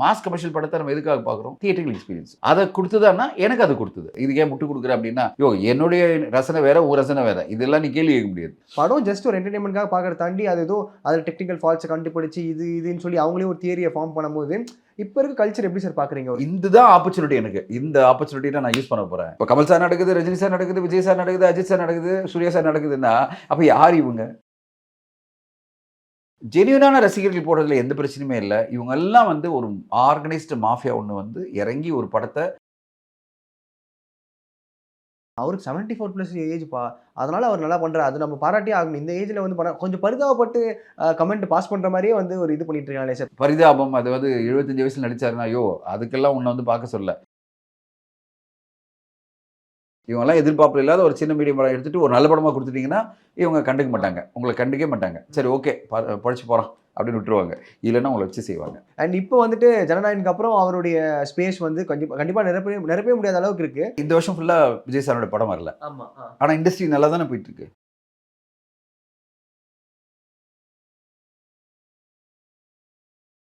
Mass commercial படத்தை நம்ம எதுக்காக பார்க்குறோம்? Theatrical experience. அதை கொடுத்ததான்னா எனக்கு அது கொடுத்தது. இது ஏன் முட்டு கொடுக்குற அப்படின்னா, என்னுடைய ரசனை வேற, உன் ரசனை வேற. இதெல்லாம் நீ கேள்வி கேட்க முடியாது. படம் ஜஸ்ட் ஒரு என்டர்டைன்மெண்ட்காக பார்க்கறத தாண்டி அது ஏதோ அதில் டெக்னிக்கல் ஃபால்ட்ஸை கண்டுபிடிச்சு இதுன்னு சொல்லி அவங்களே ஒரு தியரியை ஃபார்ம் பண்ணும்போது இப்போ இருக்க கல்ச்சர் எப்படி சார் பார்க்குறீங்க? இதுதான் ஆப்பர்ச்சுனிட்டி எனக்கு. இந்த ஆப்பர்ச்சுனிட்டியை நான் யூஸ் பண்ண போகிறேன். இப்போ கமல் சார் நடக்குது, ரஜினி சார் நடக்குது, விஜய் சார் நடக்குது, அஜித் சார் நடக்குது, சூர்யா சார் நடக்குதுன்னா அப்போ யார் இவங்க? ஜெனியூனான ரசிகர்கள் போடுறதுல எந்த பிரச்சனையுமே இல்லை. இவங்க எல்லாம் ஒரு ஆர்கனைஸ்டு மாஃபியா ஒன்று இறங்கி ஒரு படத்தை அவருக்கு 74+ ஏஜ்ப்பா, அதனால அவர் நல்லா பண்றாரு. அது நம்ம பாராட்டியே ஆகணும். இந்த ஏஜ்ல கொஞ்சம் பரிதாபப்பட்டு கமெண்ட் பாஸ் பண்ற மாதிரியே ஒரு இது பண்ணிட்டு இருக்காங்களே சார். பரிதாபம். அது 75 வயசுல நடிச்சாருன்னா அதுக்கெல்லாம் உன்னை பார்க்க சொல்ல. இவங்கெல்லாம் எதிர்பார்ப்பு இல்லாத ஒரு சின்ன மீடியம் படம் எடுத்துட்டு ஒரு நல்ல படமாக கொடுத்துட்டீங்கன்னா இவங்க கண்டுக்க மாட்டாங்க. உங்களை கண்டுக்கவே மாட்டாங்க. சரி ஓகே படிச்சு போகிறான் அப்படின்னு விட்டுருவாங்க. இல்லைன்னா உங்களை வச்சு செய்வாங்க. அண்ட் இப்போ ஜனநாயகனுக்கு அப்புறம் அவருடைய ஸ்பேஸ் கண்டிப்பாக நிரப்பவே முடியாத அளவுக்கு இருக்கு. இந்த வருஷம் ஃபுல்லாக விஜய் சாரோட படம் வரல. ஆனால் இண்டஸ்ட்ரி நல்லா தானே போயிட்டு இருக்கு.